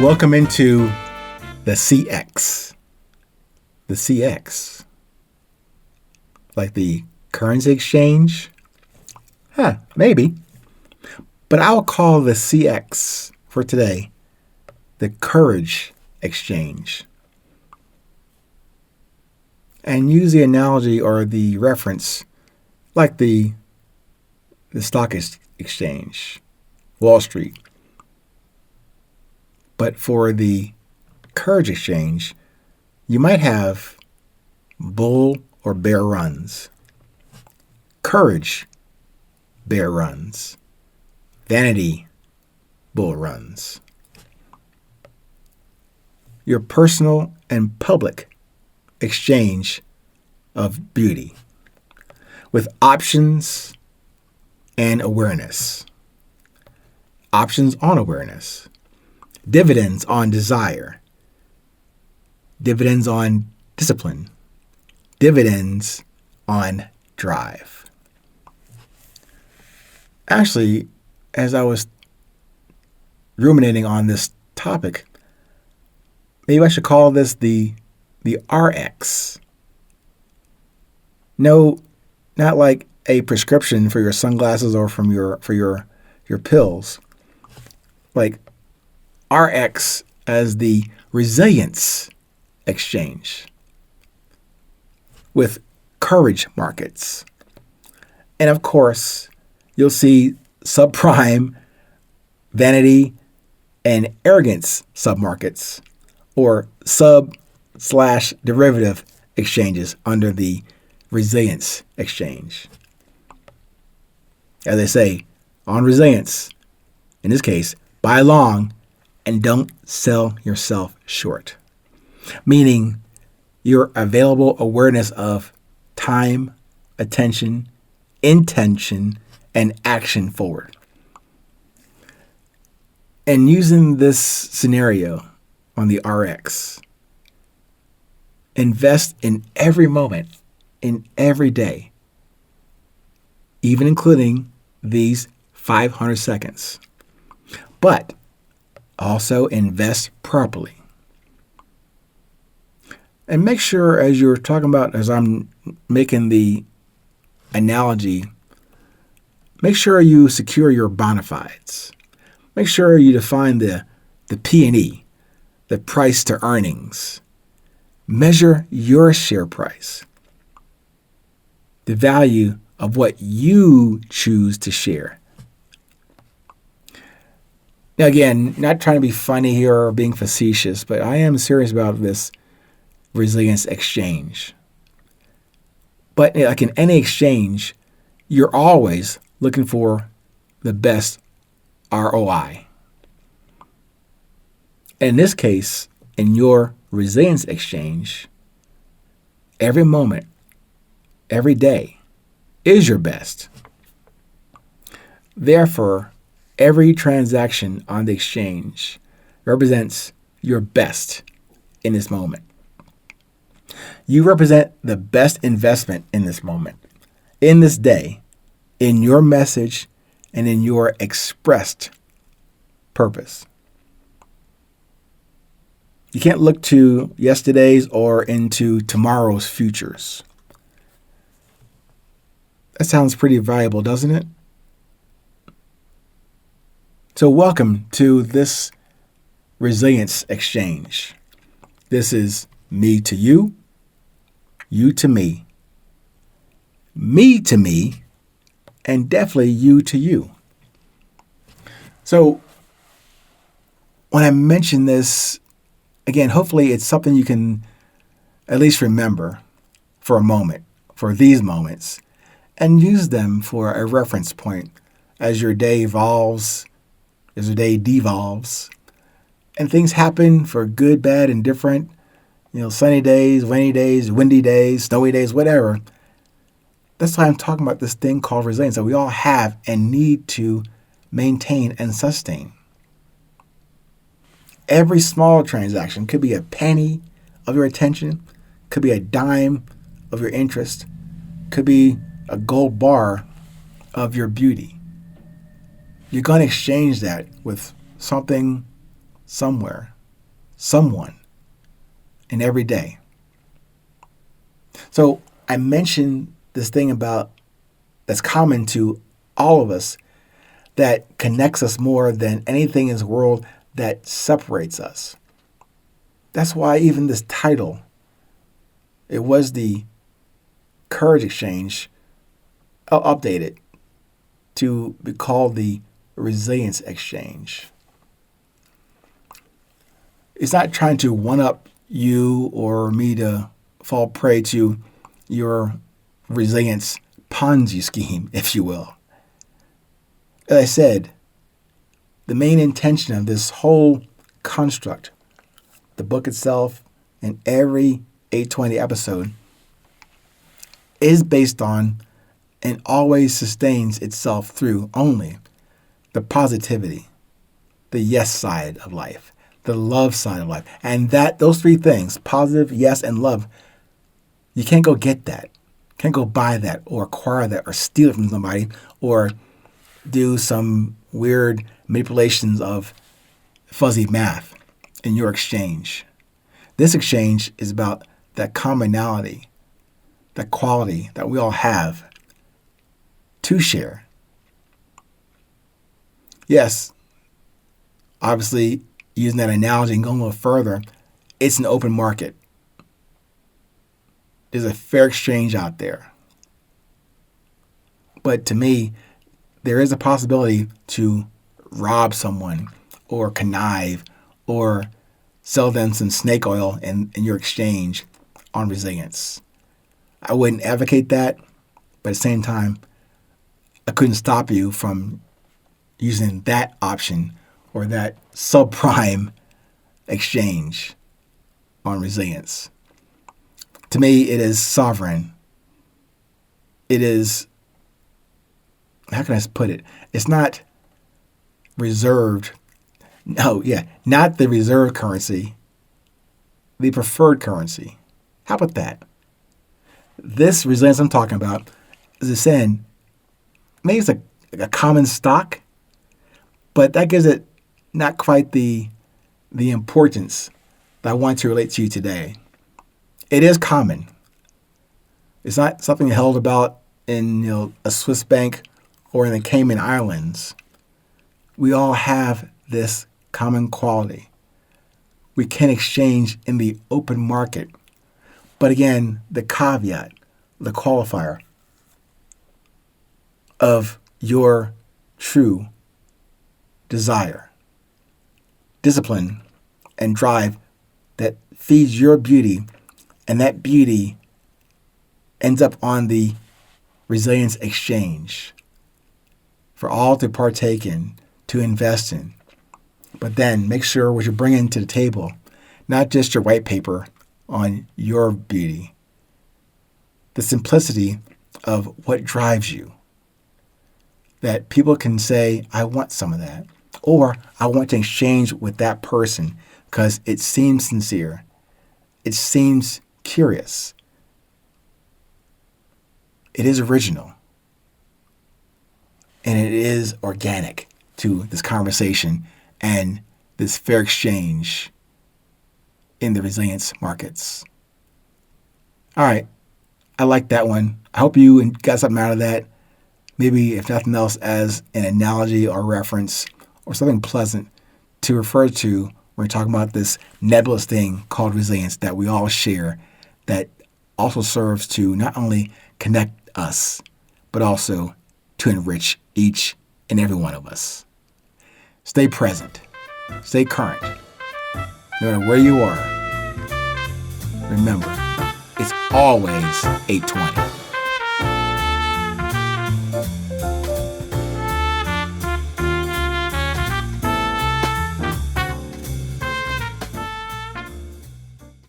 Welcome into the CX. The CX. Like the currency exchange? Maybe. But I'll call the CX for today the courage exchange. And use the analogy or the reference like the stock exchange, Wall Street. But for the courage exchange, you might have bull or bear runs. Courage, bear runs. Vanity, bull runs. Your personal and public exchange of beauty with options and awareness. Options on awareness. Dividends on desire. Dividends on discipline. Dividends on drive. Actually, as I was ruminating on this topic, maybe I should call this the RX. No, not like a prescription for your sunglasses or for your pills. Like RX as the resilience exchange with courage markets. And of course, you'll see subprime, vanity, and arrogance submarkets or sub/derivative exchanges under the resilience exchange. As they say, on resilience, in this case, buy long and don't sell yourself short. Meaning your available awareness of time, attention, intention, and action forward. And using this scenario on the RX, invest in every moment, in every day, even including these 500 seconds. But also invest properly. And make sure as you're talking about, as I'm making the analogy, make sure you secure your bona fides. Make sure you define the P&E, the price to earnings. Measure your share price, the value of what you choose to share. Now, again, not trying to be funny here or being facetious, but I am serious about this resilience exchange. But like in any exchange, you're always looking for the best ROI. In this case, in your resilience exchange, every moment, every day is your best. Therefore, every transaction on the exchange represents your best in this moment. You represent the best investment in this moment, in this day, in your message, and in your expressed purpose. You can't look to yesterday's or into tomorrow's futures. That sounds pretty valuable, doesn't it? So welcome to this resilience exchange. This is me to you, you to me to me, and definitely you to you. So when I mention this, again, hopefully it's something you can at least remember for a moment, for these moments, and use them for a reference point as your day evolves, as your day devolves, and things happen for good, bad, and different. Sunny days, rainy days, windy days, snowy days, whatever. That's why I'm talking about this thing called resilience that we all have and need to maintain and sustain. Every small transaction could be a penny of your attention, could be a dime of your interest, could be a gold bar of your beauty. You're going to exchange that with something somewhere. someone in every day. So I mentioned this thing about that's common to all of us that connects us more than anything in this world that separates us. That's why even this title, it was the Courage Exchange. I'll update it to be called the Resilience Exchange. It's not trying to one-up you or me to fall prey to your resilience Ponzi scheme, if you will. As I said, the main intention of this whole construct, the book itself, and every 820 episode, is based on and always sustains itself through only the positivity, the yes side of life, the love side of life. And those three things, positive, yes, and love, you can't go get that. Can't go buy that or acquire that or steal it from somebody or do some weird manipulations of fuzzy math in your exchange. This exchange is about that commonality, that quality that we all have to share. Yes, obviously, using that analogy and going a little further, it's an open market. There's a fair exchange out there. But to me, there is a possibility to rob someone or connive or sell them some snake oil in your exchange on resilience. I wouldn't advocate that, but at the same time, I couldn't stop you from using that option or that subprime exchange on resilience. To me, it is sovereign. It is, how can I put it? It's not reserved. No, yeah, not the reserved currency, the preferred currency. How about that? This resilience I'm talking about is saying, maybe it's a common stock, but that gives it not quite the importance that I want to relate to you today. It is common. It's not something held about in a Swiss bank or in the Cayman Islands. We all have this common quality. We can exchange in the open market. But again, the caveat, the qualifier of your true desire, discipline, and drive that feeds your beauty, and that beauty ends up on the resilience exchange for all to partake in, to invest in. But then make sure what you're bringing to the table, not just your white paper on your beauty, the simplicity of what drives you. That people can say, I want some of that, or I want to exchange with that person because it seems sincere. It seems curious. It is original. And it is organic to this conversation and this fair exchange in the resilience markets. All right. I like that one. I hope you got something out of that. Maybe, if nothing else, as an analogy or reference or something pleasant to refer to when we're talking about this nebulous thing called resilience that we all share, that also serves to not only connect us, but also to enrich each and every one of us. Stay present. Stay current. No matter where you are, remember, it's always 820.